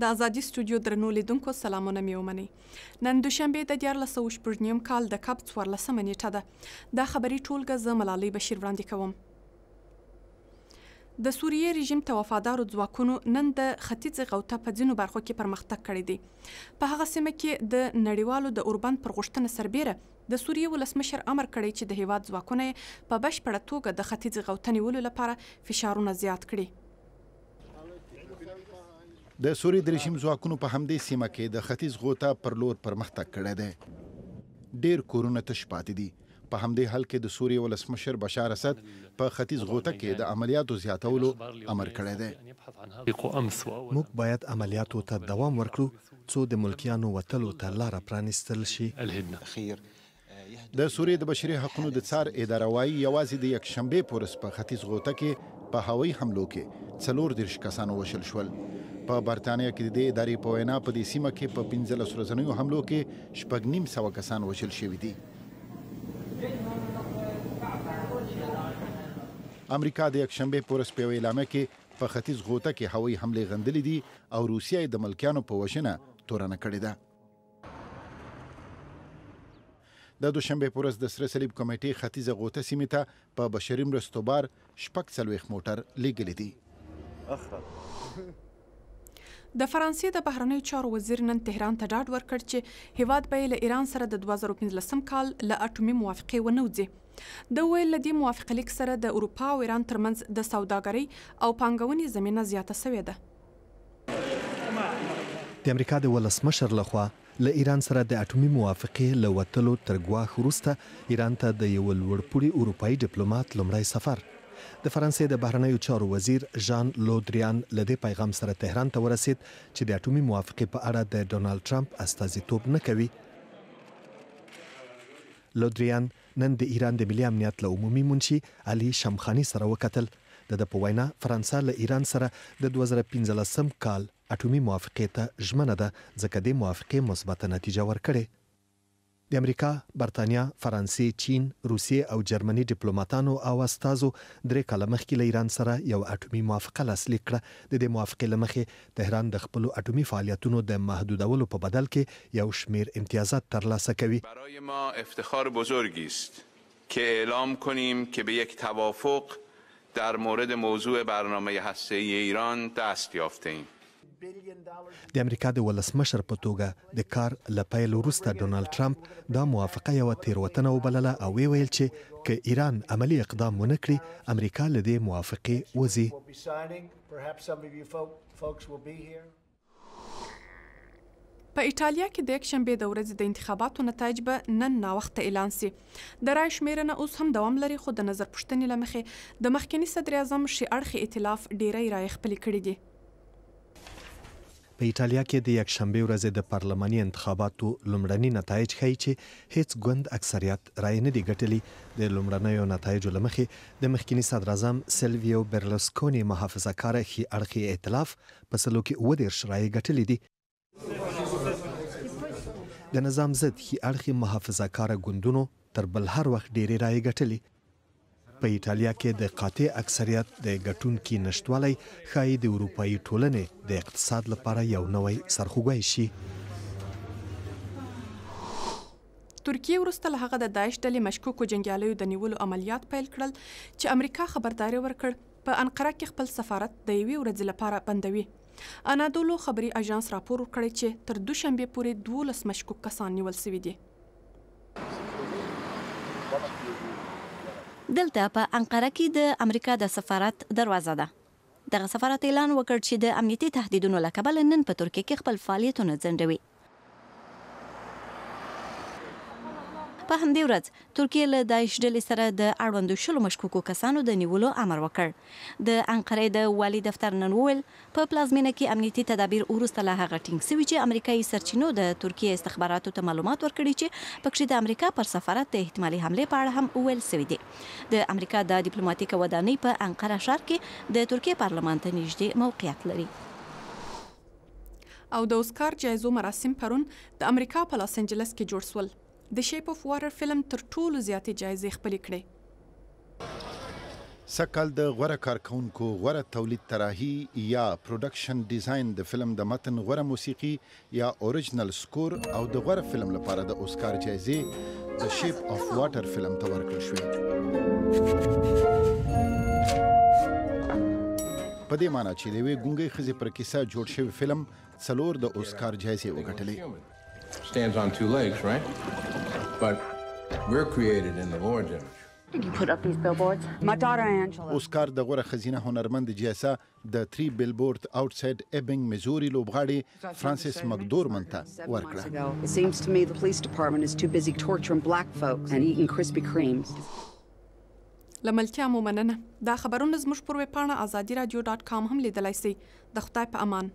د ازادي سټوډیو درنو لیدونکو سلامونه مې ومنئ. نن دوشنبې د 1400 کال د کب 14مه نیټه ده. دا خبري ټولګه زه ملالۍ بشیر وړاندې کوم. د سوریې رژیم ته وفادارو ځواکونو نن د ختیځې غوطه په ځینو برخو کې پرمختګ کړی دی. په هغه سیمه کې د نړیوالو د اوربند پر غوښتنه سربیره د سوریې ولسمشر امر کړی چې د هیواد ځواکونه په بشپړه توګه د ختیځې غوطه نیولو لپاره فشارونه زیات کړي. د سوریې د رژیم ځواکونو په همدې سیمه کې د ختیځ غوطه پر لور پرمختګ کړی دی. ډیر کورونه تش پاتې دي. په همدې حال کې د سوریې ولسمشر بشار اسد په ختیځ غوطه کې د عملیاتو زیاتولو امر کړی دی. موږ باید عملیاتو ته دوام ورکړو څو د ملکیانو وتلو ته لاره پرانیستل شي. د سوریې د بشري حقوقو د څار اداره وايي یوازې د یکشنبې پورس په ختیځ غوطه کې په هوایي حملو کې 34 کسان وشل شول. په برتانیا کې د دې ادارې په وینا په دې سیمه کې په 15 ورځنیو حملو کې 950 کسان وشل شوي دي. امریکا د یکشنبې پورس په اعلامیه کې په ختیځ غوطه کې هوایي حملې غندلې دي او روسیه یې د ملکیانو په وژنه تورنه کړې ده. د دوشنبې پورس د سره صلیب کمیټې ختیځه غوطه سیمې ته په بشري مرستو بار 46 موټر لیږلي دي. د فرانسې د بهرنیو چارو وزیر نن تهران ته ډاډ ورکړ چې هیواد به له ایران سره د 2015 کال له اټومي موافقې ونه وځي. د ویل له دې موافقه لیک سره د اروپا او ایران ترمنځ د سوداګرۍ او پانګونې زمینه زیاته شوې ده. د امریکا د ولسمشر لخوا له ایران سره د اټومي موافقې له وتلو تر ګواښ وروسته ایران ته د یو لوړپوړي اروپایي ډیپلوماټ لومړی سفر. د فرانسې د بهرنیو چارو وزیر ژان لودریان له دې پیغام سره تهران ته ورسید چې د اټومي موافقې په اړه د ډونالد ټرمپ استازیتوب نه کوي. لودریان نن د ایران د ملي امنیت له عمومي منشي علي شمخاني سره وکتل. د په وینا فرانسه له ایران سره د 2015 کال اټومي موافقې ته ژمنه ده ځکه د موافقې مثبته نتیجه ورکړې. د امریکا، برتانیا، فرانسې، چین، روسیې او جرمني ډیپلوماټانو او استازو 3 کاله مخکې له ایران سره یو اټومي موافقه لاسلیک کړه. د دې موافقې له مخې تهران د خپلو اټومي فعالیتونو د محدودولو په بدل کې یو شمیر امتیازات ترلاسه کوي. برای ما افتخار بزرگی است که اعلام کنیم که به یک توافق در مورد موضوع برنامه هسته‌ای ایران دست یافته‌ایم. د امریکا د ولسمشر په توګه د کار له پیل وروسته ډونالد ټرمپ دا موافقه یوه تېروتنه وبلله او ویل چې که ایران عملی اقدام ونه کړي امریکا له دې موافقې وځي. په ایټالیا کې د یکشنبې د ورځې د انتخاباتو نتایج به نن ناوخته اعلان سي. د رای شمیرنه اوس هم دوام لري خو د نظر پوښتنې له مخې د مخکني صدر اعظم شي اړخي ائتلاف ډیری رای خپلې کړې دي. په ایټالیا کې د یکشنبې ورځې د پارلماني انتخاباتو لومړني نتایج ښیي چې هیڅ ګوند اکثریت رای نه دي ګټلي. د لومړنیو نتایجو له مخې د مخکني صدر اعظم سیلویو برلوسکوني محافظه کاره ښي اړخي ائتلاف په سلو کې 29 رای ګټلي دي. د نظام ضد ښي اړخي محافظه کاره ګوندونو تر بل هر وخت ډېرې رای ګټلي. په ایټالیا کې د قاطع اکثریت د ګټونکي نشتوالی ښایي د اروپایي ټولنې د اقتصاد لپاره یو نوی سرخوږی شي. ترکیه وروسته له هغه د داعش ډلې مشکوکو جنګیالیو د نیولو عملیات پیل کړل چې امریکا خبرداری ورکړ په انقره کې خپل سفارت د یوې ورځې لپاره بندوي. انادولو خبري اژانس راپور ورکړی چې تر دوشنبې پورې 12 مشکوک کسان نیول شوي دي. دلته په انقره کې د امریکا د سفارت دروازه ده. دغه سفارت اعلان وکړ چې د امنیتي تهدیدونو له کبله نن په ترکیه کې خپل فعالیتونه ځنډوي. په همدې ورځ ترکیه له داعش ډلې سره د اړوندو 20 مشکوکو کسانو د نیولو امر وکړ. د انقرې د والي دفتر نن وویل په پلازمینه کې امنیتي تدابیر وروسته له هغه ټینګ شوي چې امریکایي سرچینو د ترکیه استخباراتو ته معلومات ورکړي چې پکې د امریکا پر سفارت د احتمالي حملې په اړه هم ویل شوي دي. د امریکا د ډیپلوماټیک ودانۍ په انقره ښار کې د ترکیه پارلمان ته نږدې موقعیت لري. او د اوسکار جایزو مراسم پرون د امریکا په لاس انجلس کې جوړ شول. د شیپ اف واټر فلم تر ټولو زیاتې جایزې خپلې کړې. سکل د غوره کارکونکو غوره تولید طراحي یا پروډکشن ډیزاین د فلم د متن غوره موسیقي یا اوریجنل سکور او د غوره فلم لپاره د اوسکار جایزې د شیپ اف واټر فلم ته ورکړل شوې. په دې معنی چې د یوې ګونګۍ ښځې پر کیسه جوړ شوی فلم 4 د اوسکار جایزې وګټلې. Stands on two legs, right? But we're created in the Lord's image. Did you put up these billboards? My daughter Angela. اوسکار د غوره ښځینه هنرمند جایزه د 3 بیلبورډ آوټساید ایبنګ میزوري لوبغاړي فرانسیس مکدورمن ته ورکړه. It seems to me the police department is too busy torturing black folks and eating Krispy Kremes. لملتیا مو مننه. دا خبرونه زموږ پر ویب پاڼه azadiradio.com هم لیدلای شئ. د خدای په امان.